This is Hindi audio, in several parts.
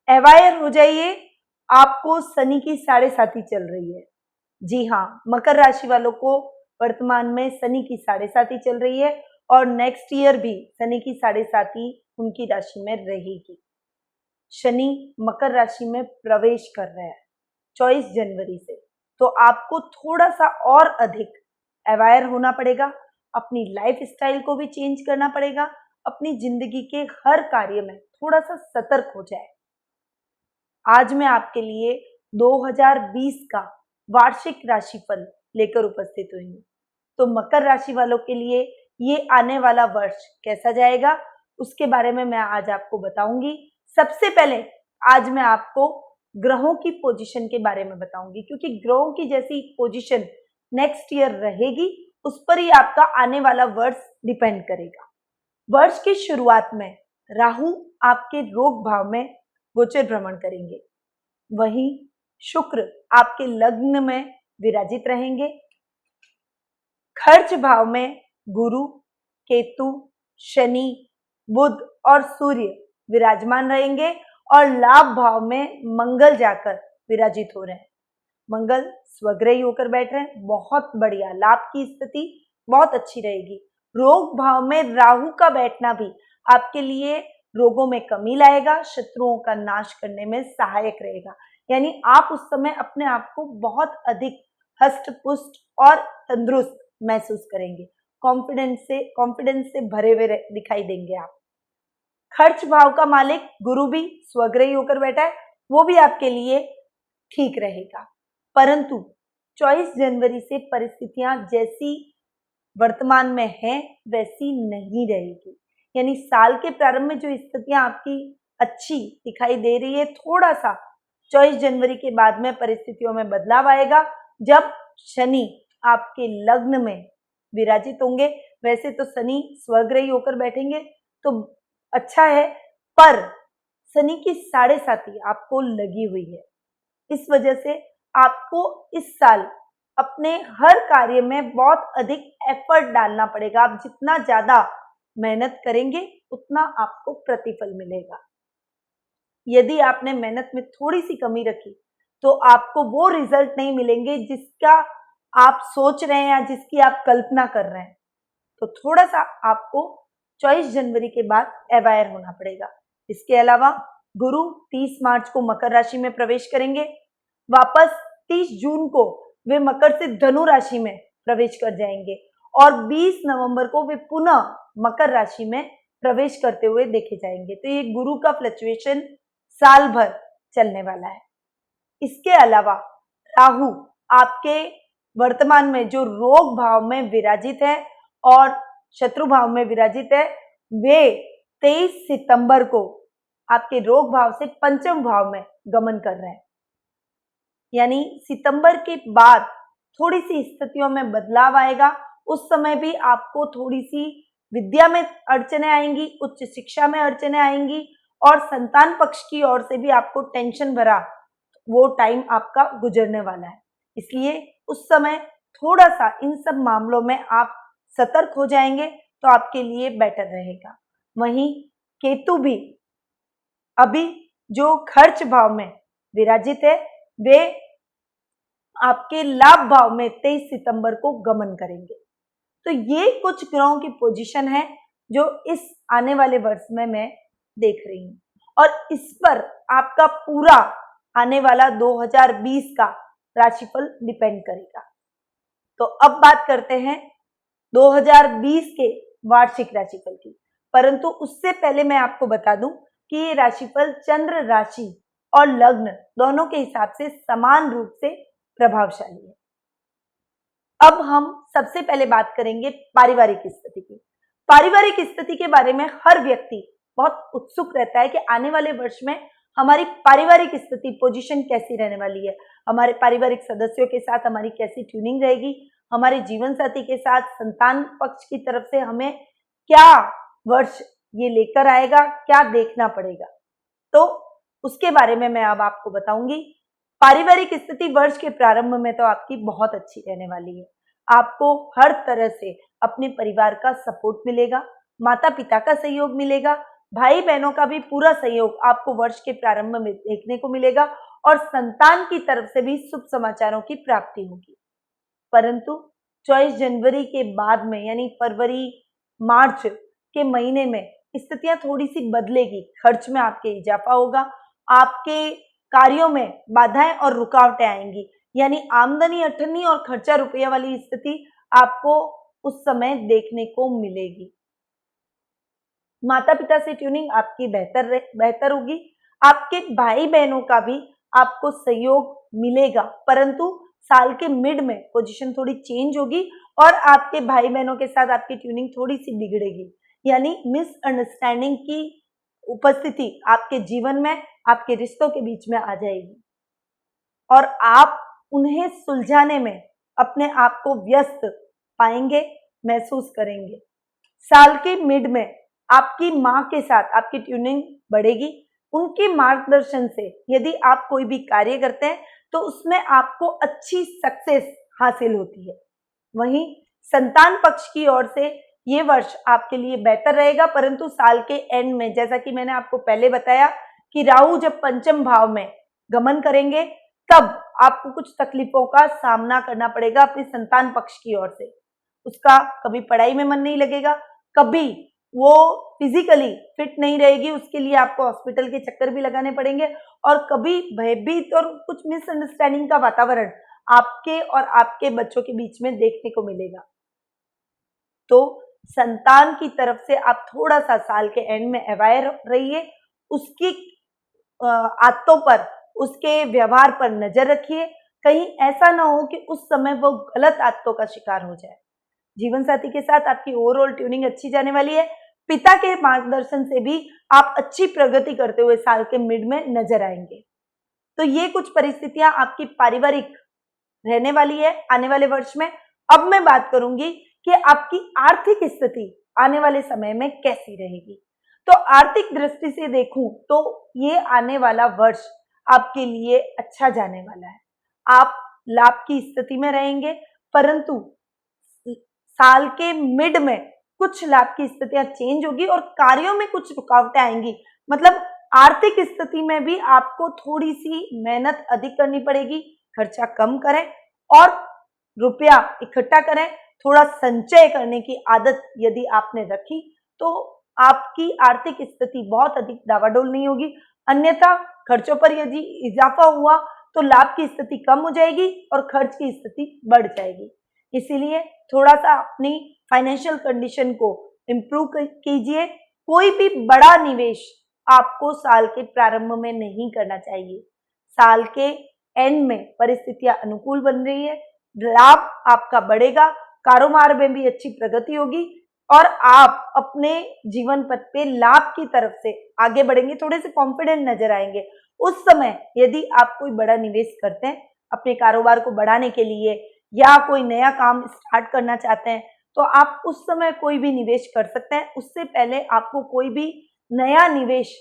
अवेयर हो जाइए, आपको शनि की 7.5 चल रही है। जी हाँ, मकर राशि वालों को वर्तमान में शनि की 7.5 चल रही है और नेक्स्ट ईयर भी शनि की 7.5 उनकी राशि में रहेगी। शनि मकर राशि में प्रवेश कर रहा है 24 जनवरी से, तो आपको थोड़ा सा और अधिक अवेयर होना पड़ेगा, अपनी लाइफ स्टाइल को भी चेंज करना पड़ेगा, अपनी जिंदगी के हर कार्य में थोड़ा सा सतर्क हो जाए। आज मैं आपके लिए 2020 का वार्षिक राशिफल लेकर उपस्थित हुई हूँ। तो मकर राशि वालों के लिए ये आने वाला वर्ष कैसा जाएगा, उसके बारे में मैं आज आपको बताऊंगी। सबसे पहले आज मैं आपको ग्रहों की पोजीशन के बारे में बताऊंगी, क्योंकि ग्रहों की जैसी पोजीशन नेक्स्ट ईयर रहेगी, उस पर ही आपका आने वाला वर्ष डिपेंड करेगा। वर्ष की शुरुआत में राहु आपके रोग भाव में गोचर भ्रमण करेंगे, वहीं शुक्र आपके लग्न में विराजित रहेंगे। खर्च भाव में गुरु, केतु, शनि, बुध और सूर्य विराजमान रहेंगे और लाभ भाव में मंगल जाकर विराजित हो रहे हैं। मंगल स्वग्रही होकर बैठ रहे हैं, बहुत बढ़िया, लाभ की स्थिति बहुत अच्छी रहेगी। रोग भाव में राहु का बैठना भी आपके लिए रोगों में कमी लाएगा, शत्रुओं का नाश करने में सहायक रहेगा। यानी आप उस समय अपने आप को बहुत अधिक हष्ट पुष्ट और तंदुरुस्त महसूस करेंगे, कॉन्फिडेंस से भरे हुए दिखाई देंगे आप। खर्च भाव का मालिक गुरु भी स्वग्रही होकर बैठा है, वो भी आपके लिए ठीक रहेगा, परंतु 24 जनवरी से परिस्थितियां जैसी वर्तमान में है वैसी नहीं रहेगी। यानी साल के प्रारंभ में जो स्थितियां आपकी अच्छी दिखाई दे रही है, थोड़ा सा 24 जनवरी के बाद में परिस्थितियों में बदलाव आएगा, जब शनि आपके लग्न में विराजित होंगे। वैसे तो शनि स्वग्रही होकर बैठेंगे तो अच्छा है, पर शनि की 7.5 आपको लगी हुई है, इस वजह से आपको इस साल अपने हर कार्य में बहुत अधिक एफर्ट डालना पड़ेगा। आप जितना ज्यादा मेहनत करेंगे उतना आपको प्रतिफल मिलेगा। यदि आपने मेहनत में थोड़ी सी कमी रखी तो आपको वो रिजल्ट नहीं मिलेंगे जिसका आप सोच रहे हैं या जिसकी आप कल्पना कर रहे हैं। तो थोड़ा सा आपको 24 जनवरी के बाद अवेयर होना पड़ेगा। इसके अलावा गुरु 30 मार्च को मकर राशि में प्रवेश करेंगे, वापस 30 जून को वे मकर से धनु राशि में प्रवेश कर जाएंगे और 20 नवंबर को वे पुनः मकर राशि में प्रवेश करते हुए देखे जाएंगे। तो ये गुरु का फ्लक्चुएशन साल भर चलने वाला है। इसके अलावा राहु आपके वर्तमान में जो रोग भाव में विराजित है और शत्रु भाव में विराजित है, वे 23 सितंबर को आपके रोग भाव से पंचम भाव में गमन कर रहे हैं। यानी सितंबर के बाद थोड़ी सी स्थितियों में बदलाव आएगा। उस समय भी आपको थोड़ी सी विद्या में अड़चने आएंगी, उच्च शिक्षा में अड़चने आएंगी और संतान पक्ष की ओर से भी आपको टेंशन भरा वो टाइम आपका गुजरने वाला है। इसलिए उस समय थोड़ा सा इन सब मामलों में आप सतर्क हो जाएंगे तो आपके लिए बेटर रहेगा। वहीं केतु भी अभी जो खर्च भाव में विराजित है, वे आपके लाभ भाव में 23 सितंबर को गमन करेंगे। तो ये कुछ ग्रहों की पोजीशन है जो इस आने वाले वर्ष में मैं देख रही हूँ और इस पर आपका पूरा आने वाला 2020 का राशिफल डिपेंड करेगा। तो अब बात करते हैं 2020 के वार्षिक राशिफल की, परंतु उससे पहले मैं आपको बता दूं कि ये राशिफल चंद्र राशि और लग्न दोनों के हिसाब से समान रूप से प्रभावशाली है। अब हम सबसे पहले बात करेंगे पारिवारिक स्थिति की। पारिवारिक स्थिति के बारे में हर व्यक्ति बहुत उत्सुक रहता है कि आने वाले वर्ष में हमारी पारिवारिक स्थिति पोजीशन कैसी रहने वाली है, हमारे पारिवारिक सदस्यों के साथ हमारी कैसी ट्यूनिंग रहेगी, हमारे जीवन साथी के साथ संतान पक्ष की तरफ से हमें क्या वर्ष ये लेकर आएगा, क्या देखना पड़ेगा, तो उसके बारे में मैं अब आपको बताऊंगी। पारिवारिक स्थिति वर्ष के प्रारंभ में तो आपकी बहुत अच्छी रहने वाली है। आपको हर तरह से अपने परिवार का सपोर्ट मिलेगा, माता पिता का सहयोग मिलेगा, भाई बहनों का भी पूरा सहयोग आपको वर्ष के प्रारंभ में देखने को मिलेगा और संतान की तरफ से भी शुभ समाचारों की प्राप्ति होगी। परंतु 24 जनवरी के बाद में यानी फरवरी मार्च के महीने में स्थितियां थोड़ी सी बदलेगी। खर्च में आपके इजाफा होगा, आपके कार्यों में बाधाएं और रुकावटें आएंगी, यानी आमदनी अठन्नी और खर्चा रुपया वाली स्थिति आपको उस समय देखने को मिलेगी। माता पिता से ट्यूनिंग आपकी बेहतर होगी। आपके भाई बहनों का भी आपको सहयोग मिलेगा, परंतु साल के मिड में पोजीशन थोड़ी चेंज होगी और आपके भाई बहनों के साथ आपकी ट्यूनिंग थोड़ी सी बिगड़ेगी, यानी मिसअंडरस्टैंडिंग की उपस्थिति आपके जीवन में, आपके रिश्तों के बीच में आ जाएगी और आप उन्हें सुलझाने में अपने आप को व्यस्त पाएंगे, महसूस करेंगे। साल के मिड में आपकी माँ के साथ आपकी ट्यूनिंग बढ़ेगी। उनके मार्गदर्शन से यदि आप कोई भी कार्य करते हैं तो उसमें आपको अच्छी सक्सेस हासिल होती है। वहीं संतान पक्ष की ओर से ये वर्ष आपके लिए बेहतर रहेगा, परंतु साल के एंड में, जैसा कि मैंने आपको पहले बताया कि राहु जब पंचम भाव में गमन करेंगे तब आपको कुछ तकलीफों का सामना करना पड़ेगा अपने संतान पक्ष की ओर से। उसका कभी पढ़ाई में मन नहीं लगेगा, कभी वो फिजिकली फिट नहीं रहेगी, उसके लिए आपको हॉस्पिटल के चक्कर भी लगाने पड़ेंगे और कभी भयभीत और कुछ मिसअंडरस्टैंडिंग का वातावरण आपके और आपके बच्चों के बीच में देखने को मिलेगा। तो संतान की तरफ से आप थोड़ा सा साल के एंड में अवेयर रहिए, उसकी आदतों पर, उसके व्यवहार पर नजर रखिए, कहीं ऐसा ना हो कि उस समय वो गलत आदतों का शिकार हो जाए। जीवन साथी के साथ आपकी ओवरऑल ट्यूनिंग अच्छी जाने वाली है। पिता के मार्गदर्शन से भी आप अच्छी प्रगति करते हुए साल के मिड में नजर आएंगे। तो ये कुछ परिस्थितियां आपकी पारिवारिक रहने वाली है आने वाले वर्ष में। अब मैं बात करूंगी कि आपकी आर्थिक स्थिति आने वाले समय में कैसी रहेगी। तो आर्थिक दृष्टि से देखूं तो ये आने वाला वर्ष आपके लिए अच्छा जाने वाला है। आप लाभ की स्थिति में रहेंगे, परंतु साल के मिड में कुछ लाभ की स्थितियां चेंज होगी और कार्यों में कुछ रुकावटें आएंगी। मतलब आर्थिक स्थिति में भी आपको थोड़ी सी मेहनत अधिक करनी पड़ेगी। खर्चा कम करें और रुपया इकट्ठा करें। थोड़ा संचय करने की आदत यदि आपने रखी तो आपकी आर्थिक स्थिति बहुत अधिक डावाडोल नहीं होगी। अन्यथा खर्चों पर यदि इजाफा हुआ तो लाभ की स्थिति कम हो जाएगी और खर्च की स्थिति बढ़ जाएगी। इसीलिए थोड़ा सा अपनी फाइनेंशियल कंडीशन को इम्प्रूव कीजिए। कोई भी बड़ा निवेश आपको साल के प्रारंभ में नहीं करना चाहिए। साल के एंड में परिस्थितियां अनुकूल बन रही है, लाभ आपका बढ़ेगा, कारोबार में भी अच्छी प्रगति होगी और आप अपने जीवन पथ पे लाभ की तरफ से आगे बढ़ेंगे, थोड़े से कॉन्फिडेंट नजर आएंगे। उस समय यदि आप कोई बड़ा निवेश करते हैं अपने कारोबार को बढ़ाने के लिए या कोई नया काम स्टार्ट करना चाहते हैं तो आप उस समय कोई भी निवेश कर सकते हैं। उससे पहले आपको कोई भी नया निवेश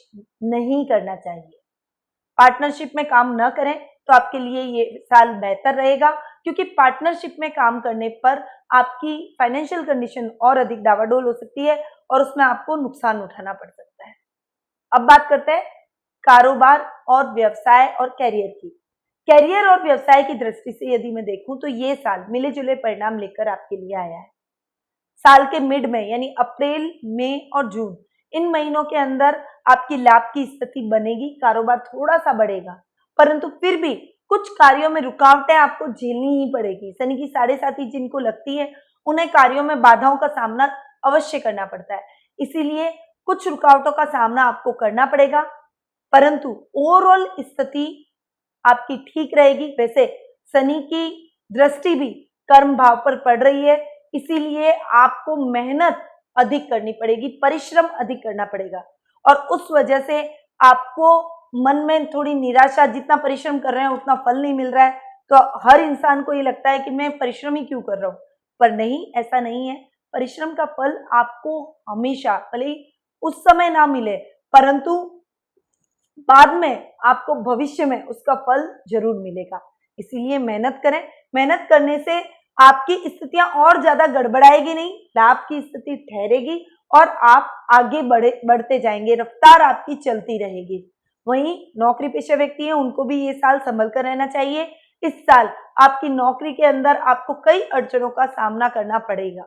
नहीं करना चाहिए। पार्टनरशिप में काम न करें तो आपके लिए ये साल बेहतर रहेगा, क्योंकि पार्टनरशिप में काम करने पर आपकी फाइनेंशियल कंडीशन और अधिक डावाडोल हो सकती है और उसमें आपको नुकसान उठाना पड़ सकता है। अब बात करते हैं कारोबार और व्यवसाय और कैरियर की। कैरियर और व्यवसाय की दृष्टि से यदि मैं देखूं तो ये साल मिले जुले परिणाम लेकर आपके लिए आया है। साल के मिड में यानी अप्रैल, मई और जून, इन महीनों के अंदर आपकी लाभ की स्थिति बनेगी, कारोबार थोड़ा सा बढ़ेगा, परंतु फिर भी कुछ कार्यों में रुकावटें आपको झेलनी ही पड़ेगी। शनि की 7.5 जिनको लगती है उन्हें कार्यों में बाधाओं का सामना अवश्य करना पड़ता है, इसीलिए कुछ रुकावटों का सामना आपको करना पड़ेगा, परंतु ओवरऑल स्थिति आपकी ठीक रहेगी। वैसे शनि की दृष्टि भी कर्म भाव पर पड़ रही है, इसीलिए आपको मेहनत अधिक करनी पड़ेगी, परिश्रम अधिक करना पड़ेगा और उस वजह से आपको मन में थोड़ी निराशा, जितना परिश्रम कर रहे हैं उतना फल नहीं मिल रहा है तो हर इंसान को ये लगता है कि मैं परिश्रम ही क्यों कर रहा हूं, पर नहीं, ऐसा नहीं है। परिश्रम का फल आपको हमेशा, भले ही उस समय ना मिले, परंतु बाद में आपको भविष्य में उसका फल जरूर मिलेगा। इसीलिए मेहनत करें। मेहनत करने से आपकी स्थितियां और ज्यादा गड़बड़ाएगी नहीं, लाभ की स्थिति ठहरेगी और आप आगे बढ़ते जाएंगे, रफ्तार आपकी चलती रहेगी। वहीं नौकरी पेशा व्यक्ति हैं, उनको भी ये साल संभल कर रहना चाहिए। इस साल आपकी नौकरी के अंदर आपको कई अड़चनों का सामना करना पड़ेगा।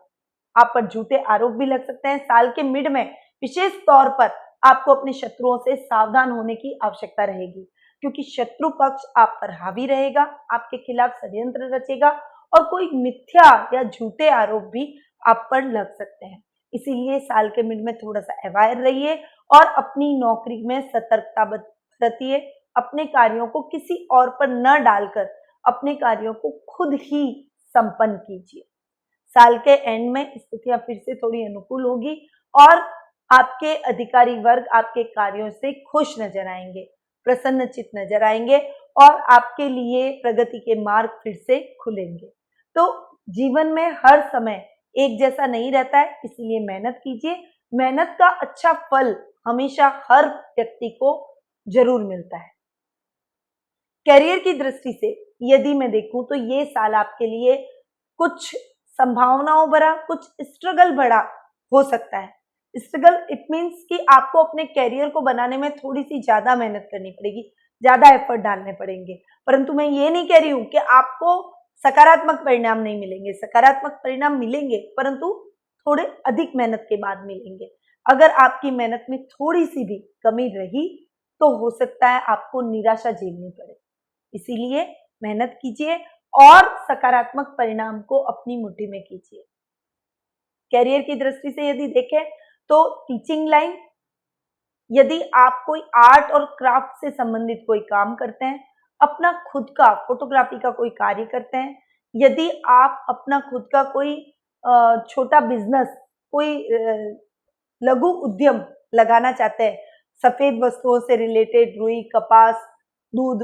आप पर झूठे आरोप भी लग सकते हैं। साल के मिड में विशेष तौर पर आपको अपने शत्रुओं से सावधान होने की आवश्यकता रहेगी, क्योंकि शत्रु पक्ष आप पर हावी रहेगा, आपके खिलाफ षड्यंत्र रचेगा और कोई मिथ्या या झूठे आरोप भी आप पर लग सकते हैं। इसीलिए साल के मिड में थोड़ा सा अवेयर रहिए और अपनी नौकरी में सतर्कता बरतिए। अपने कार्यों को किसी और पर न डालकर अपने कार्यों को खुद ही संपन्न कीजिए। साल के एंड में स्थितियां फिर से थोड़ी अनुकूल होगी और आपके अधिकारी वर्ग आपके कार्यों से खुश नजर आएंगे, प्रसन्नचित नजर आएंगे और आपके लिए प्रगति के मार्ग फिर से खुलेंगे। तो जीवन में हर समय एक जैसा नहीं रहता है, इसलिए मेहनत कीजिए। मेहनत का अच्छा फल हमेशा हर व्यक्ति को जरूर मिलता है। करियर की दृष्टि से यदि मैं देखूं तो ये साल आपके लिए कुछ संभावनाओं भरा, कुछ स्ट्रगल भरा हो सकता है। स्ट्रगल इट मीन्स कि आपको अपने करियर को बनाने में थोड़ी सी ज्यादा मेहनत करनी पड़ेगी, ज्यादा एफर्ट डालने पड़ेंगे। परंतु मैं ये नहीं कह रही हूं कि आपको सकारात्मक परिणाम नहीं मिलेंगे। सकारात्मक परिणाम मिलेंगे, परंतु थोड़े अधिक मेहनत के बाद मिलेंगे। अगर आपकी मेहनत में थोड़ी सी भी कमी रही तो हो सकता है आपको निराशा झेलनी पड़े। इसीलिए मेहनत कीजिए और सकारात्मक परिणाम को अपनी मुट्ठी में कीजिए। करियर की दृष्टि से यदि देखें तो टीचिंग लाइन, यदि आप कोई आर्ट और क्राफ्ट से संबंधित कोई काम करते हैं, अपना खुद का फोटोग्राफी का कोई कार्य करते हैं, यदि आप अपना खुद का कोई छोटा बिजनेस, कोई लघु उद्यम लगाना चाहते हैं, सफेद वस्तुओं से रिलेटेड, रुई, कपास, दूध,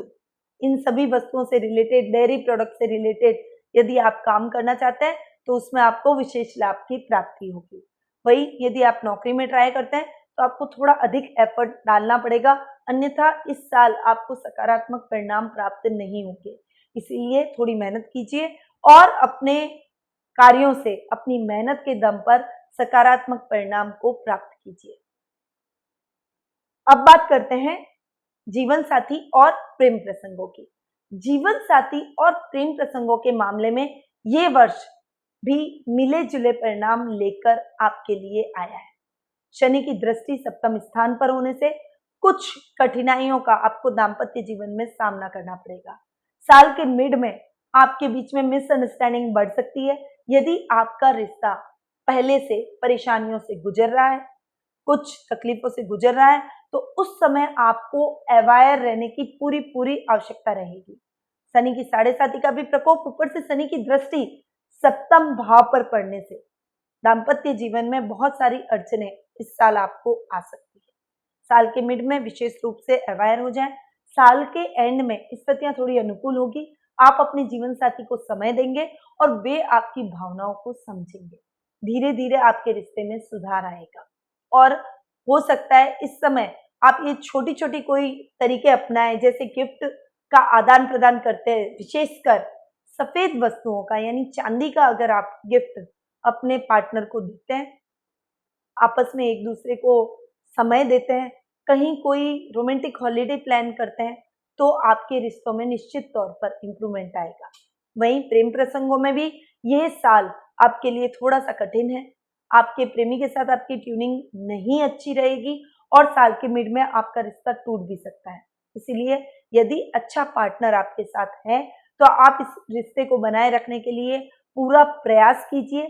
इन सभी वस्तुओं से रिलेटेड, डेयरी प्रोडक्ट से रिलेटेड यदि आप काम करना चाहते हैं तो उसमें आपको विशेष लाभ की प्राप्ति होगी। वही यदि आप नौकरी में ट्राई करते हैं तो आपको थोड़ा अधिक एफर्ट डालना पड़ेगा, अन्यथा इस साल आपको सकारात्मक परिणाम प्राप्त नहीं होंगे। इसीलिए थोड़ी मेहनत कीजिए और अपने कार्यों से, अपनी मेहनत के दम पर सकारात्मक परिणाम को प्राप्त कीजिए। अब बात करते हैं जीवन साथी और प्रेम प्रसंगों की। जीवन साथी और प्रेम प्रसंगों के मामले में ये वर्ष भी मिले जुले परिणाम लेकर आपके लिए आया है। शनि की दृष्टि सप्तम स्थान पर होने से कुछ कठिनाइयों का आपको दाम्पत्य जीवन में सामना करना पड़ेगा। साल के मिड में आपके बीच में मिसअंडरस्टैंडिंग बढ़ सकती है। यदि आपका रिश्ता पहले से परेशानियों से गुजर रहा है, कुछ तकलीफों से गुजर रहा है, तो उस समय आपको अवेयर रहने की पूरी आवश्यकता रहेगी। शनि की 7.5 का भी प्रकोप, ऊपर से शनि की दृष्टि सप्तम भाव पर पड़ने से दाम्पत्य जीवन में बहुत सारी अड़चनें इस साल आपको आ सकती है। साल के मिड में विशेष रूप से अवेयर हो जाएं। साल के एंड में स्थितियां थोड़ी अनुकूल होगी। आप अपने जीवन साथी को समय देंगे और वे आपकी भावनाओं को समझेंगे। धीरे धीरे आपके रिश्ते में सुधार आएगा और हो सकता है इस समय आप ये छोटी छोटी कोई तरीके अपनाएं, जैसे गिफ्ट का आदान प्रदान करते हैं, विशेषकर सफेद वस्तुओं का यानी चांदी का अगर आप गिफ्ट अपने पार्टनर को देते हैं, आपस में एक दूसरे को समय देते हैं, कहीं कोई रोमांटिक हॉलिडे प्लान करते हैं, तो आपके रिश्तों में निश्चित तौर पर इंप्रूवमेंट आएगा। वहीं प्रेम प्रसंगों में भी ये साल आपके लिए थोड़ा सा कठिन है। आपके प्रेमी के साथ आपकी ट्यूनिंग नहीं अच्छी रहेगी और साल के मिड में आपका रिश्ता टूट भी सकता है। इसीलिए यदि अच्छा पार्टनर आपके साथ है तो आप इस रिश्ते को बनाए रखने के लिए पूरा प्रयास कीजिए।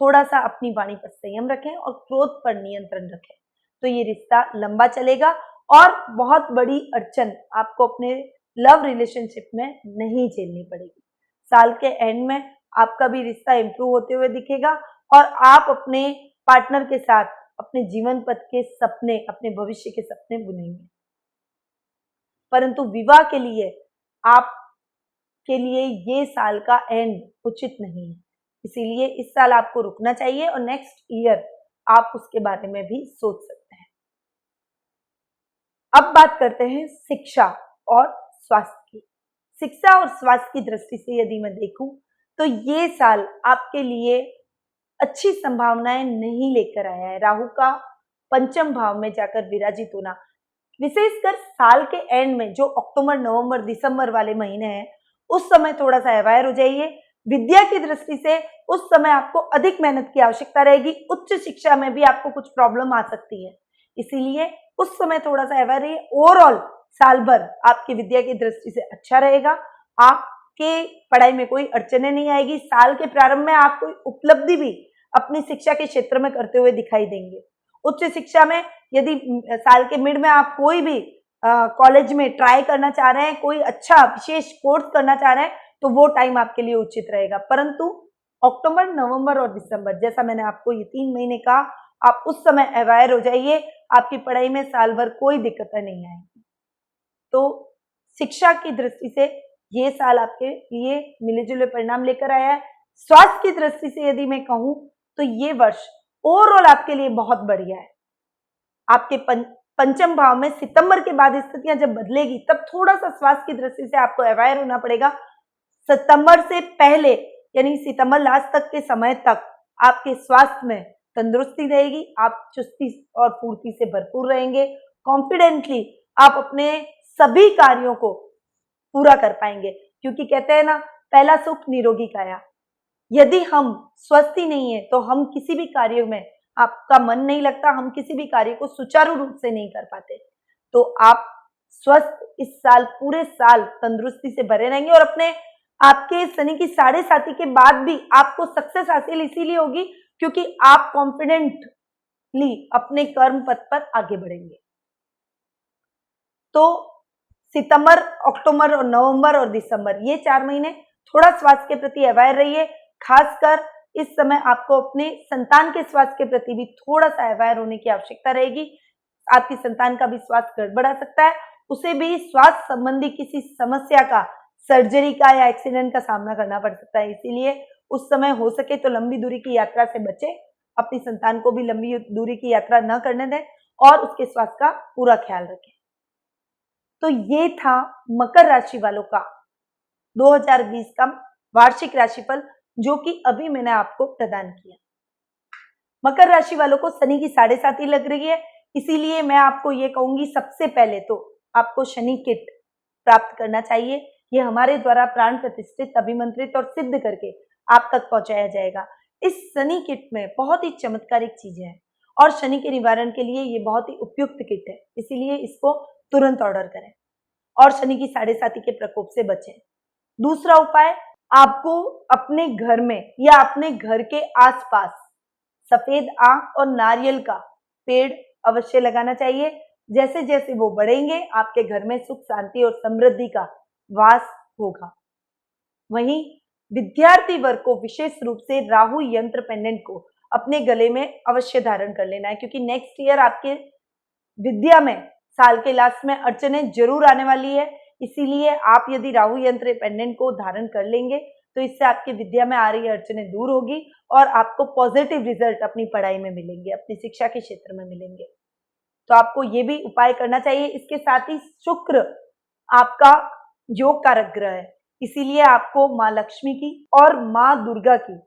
थोड़ा सा अपनी वाणी पर संयम रखें और क्रोध पर नियंत्रण रखें, तो ये रिश्ता लंबा चलेगा और बहुत बड़ी अड़चन आपको अपने लव रिलेशनशिप में नहीं झेलनी पड़ेगी। साल के एंड में आपका भी रिश्ता इंप्रूव होते हुए दिखेगा और आप अपने पार्टनर के साथ अपने जीवन पथ के सपने, अपने भविष्य के सपने बुनेंगे। परंतु विवाह के लिए आपके लिए ये साल का एंड उचित नहीं है, इसीलिए इस साल आपको रुकना चाहिए और नेक्स्ट ईयर आप उसके बारे में भी सोच सकते हैं। अब बात करते हैं शिक्षा और स्वास्थ्य की। शिक्षा और स्वास्थ्य की दृष्टि से यदि मैं देखूं तो ये साल आपके लिए अच्छी संभावनाएं नहीं लेकर आया है। राहु का पंचम भाव में जाकर विराजित होना, विशेषकर साल के एंड में जो अक्टूबर, नवंबर, दिसंबर वाले महीने हैं, उस समय थोड़ा सा अवेयर हो जाइए। विद्या की दृष्टि से उस समय आपको अधिक मेहनत की आवश्यकता रहेगी। उच्च शिक्षा में भी आपको कुछ प्रॉब्लम आ सकती है, इसीलिए उस समय थोड़ा सा अवेयर रहिए। ओवरऑल साल भर आपकी विद्या की दृष्टि से अच्छा रहेगा। आपके पढ़ाई में कोई अड़चने नहीं आएगी। साल के प्रारंभ में आप कोई उपलब्धि भी अपनी शिक्षा के क्षेत्र में करते हुए दिखाई देंगे। उच्च शिक्षा में यदि साल के मिड में आप कोई भी कॉलेज में ट्राई करना चाह रहे हैं, कोई अच्छा विशेष कोर्स करना चाह रहे हैं, तो वो टाइम आपके लिए उचित रहेगा। परंतु अक्टूबर, नवंबर और दिसंबर, जैसा मैंने आपको ये 3 महीने कहा, आप उस समय अवेयर हो जाइए। आपकी पढ़ाई में साल भर कोई दिक्कतें नहीं आएगी। तो शिक्षा की दृष्टि से ये साल आपके लिए मिले जुले परिणाम लेकर आया है। स्वास्थ्य की दृष्टि से यदि मैं कहूं तो ये वर्ष ओवरऑल आपके लिए बहुत बढ़िया है। आपके पंचम भाव में सितंबर के बाद स्थितियां जब बदलेगी, तब थोड़ा सा स्वास्थ्य की दृष्टि से आपको अवेयर होना पड़ेगा। सितंबर से पहले यानी सितंबर लास्ट तक के समय तक आपके स्वास्थ्य में तंदुरुस्ती रहेगी। आप चुस्ती और फुर्ती से भरपूर रहेंगे। कॉन्फिडेंटली आप अपने सभी कार्यों को पूरा कर पाएंगे, क्योंकि कहते हैं ना, पहला सुख निरोगी काया। यदि हम स्वस्थ ही नहीं है तो हम किसी भी कार्य में आपका मन नहीं लगता, हम किसी भी कार्य को सुचारू रूप से नहीं कर पाते। तो आप स्वस्थ इस साल, पूरे साल तंदुरुस्ती से भरे रहेंगे और अपने आपके शनि की 7.5 के बाद भी आपको सक्सेस हासिल इसीलिए होगी क्योंकि आप कॉन्फिडेंटली अपने कर्म पथ पर आगे बढ़ेंगे। तो सितंबर, अक्टूबर और नवंबर और दिसंबर, ये 4 महीने थोड़ा स्वास्थ्य के प्रति अवेयर रहिए। खासकर इस समय आपको अपने संतान के स्वास्थ्य के प्रति भी थोड़ा सा अवेयर होने की आवश्यकता रहेगी। आपकी संतान का भी स्वास्थ्य गड़बड़ा सकता है, उसे भी स्वास्थ्य संबंधी किसी समस्या का, सर्जरी का या एक्सीडेंट का सामना करना पड़ सकता है। इसीलिए उस समय हो सके तो लंबी दूरी की यात्रा से बचें, अपनी संतान को भी लंबी दूरी की यात्रा न करने दें और उसके स्वास्थ्य का पूरा ख्याल रखें। तो ये था मकर राशि वालों का 2020 का वार्षिक राशिफल, जो कि अभी मैंने आपको प्रदान किया। मकर राशि वालों को शनि की 7.5 लग रही है, इसीलिए मैं आपको ये कहूंगी, सबसे पहले तो आपको शनि किट प्राप्त करना चाहिए। ये हमारे द्वारा प्राण प्रतिष्ठित, अभिमंत्रित और सिद्ध करके आप तक पहुंचाया जाएगा। इस शनि किट में बहुत ही चमत्कारिक चीजें हैं और शनि के निवारण के लिए ये बहुत ही उपयुक्त किट है, इसीलिए इसको तुरंत ऑर्डर करें और शनि की 7.5 के प्रकोप से बचें। दूसरा उपाय, आपको अपने घर में या अपने घर के आसपास सफेद आंख और नारियल का पेड़ अवश्य लगाना चाहिए। जैसे जैसे वो बढ़ेंगे, आपके घर में सुख, शांति और समृद्धि का वास होगा। वहीं विद्यार्थी वर्ग को विशेष रूप से राहु यंत्र पेंडेंट को अपने गले में अवश्य धारण कर लेना है, क्योंकि नेक्स्ट ईयर आपके विद्या में साल के लास्ट में अड़चने जरूर आने वाली है। इसीलिए आप यदि राहु यंत्र पेंडेंट को धारण कर लेंगे तो इससे आपकी विद्या में आ रही अड़चने दूर होगी और आपको पॉजिटिव रिजल्ट अपनी पढ़ाई में मिलेंगे, अपनी शिक्षा के क्षेत्र में मिलेंगे। तो आपको ये भी उपाय करना चाहिए। इसके साथ ही शुक्र आपका योग कारक ग्रह है, इसीलिए आपको माँ लक्ष्मी की और माँ दुर्गा की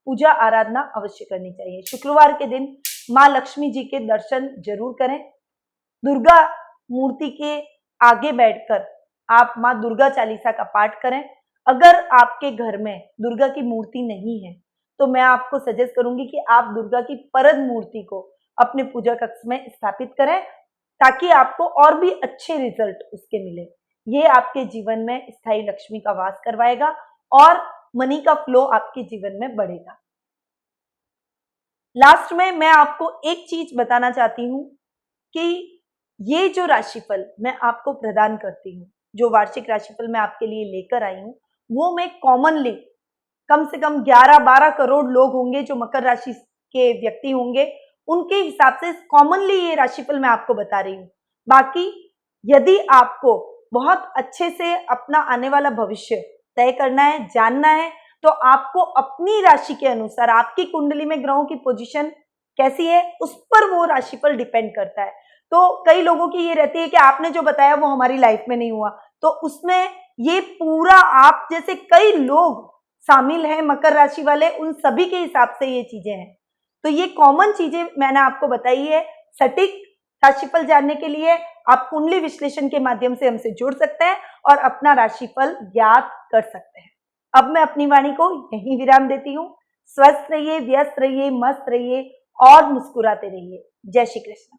पूजा आराधना अवश्य करनी चाहिए। शुक्रवार के दिन माँ लक्ष्मी जी के दर्शन जरूर करें। दुर्गा मूर्ति के आगे बैठकर आप माँ दुर्गा चालीसा का पाठ करें। अगर आपके घर में दुर्गा की मूर्ति नहीं है तो मैं आपको सजेस्ट करूंगी कि आप दुर्गा की परद मूर्ति को अपने पूजा कक्ष में स्थापित करें, ताकि आपको और भी अच्छे रिजल्ट उसके मिले। ये आपके जीवन में स्थायी लक्ष्मी का वास करवाएगा और मनी का फ्लो आपके जीवन में बढ़ेगा। लास्ट में मैं आपको एक चीज बताना चाहती हूँ कि ये जो राशिफल मैं आपको प्रदान करती हूँ, जो वार्षिक राशिफल मैं आपके लिए लेकर आई हूँ, वो मैं कॉमनली कम से कम 11-12 करोड़ लोग होंगे जो मकर राशि के व्यक्ति होंगे, उनके हिसाब से कॉमनली ये राशिफल मैं आपको बता रही हूँ। बाकी यदि आपको बहुत अच्छे से अपना आने वाला भविष्य तय करना है, जानना है, तो आपको अपनी राशि के अनुसार आपकी कुंडली में ग्रहों की पोजीशन कैसी है उस पर वो राशिफल डिपेंड करता है। तो कई लोगों की ये रहती है कि आपने जो बताया वो हमारी लाइफ में नहीं हुआ, तो उसमें ये पूरा आप जैसे कई लोग शामिल हैं मकर राशि वाले, उन सभी के हिसाब से ये चीजें हैं। तो ये कॉमन चीजें मैंने आपको बताई है। सटीक राशिफल जानने के लिए आप कुंडली विश्लेषण के माध्यम से हमसे जुड़ सकते हैं और अपना राशिफल ज्ञात कर सकते हैं। अब मैं अपनी वाणी को यहीं विराम देती हूँ। स्वस्थ रहिए, व्यस्त रहिए, मस्त रहिए और मुस्कुराते रहिए। जय श्री कृष्ण।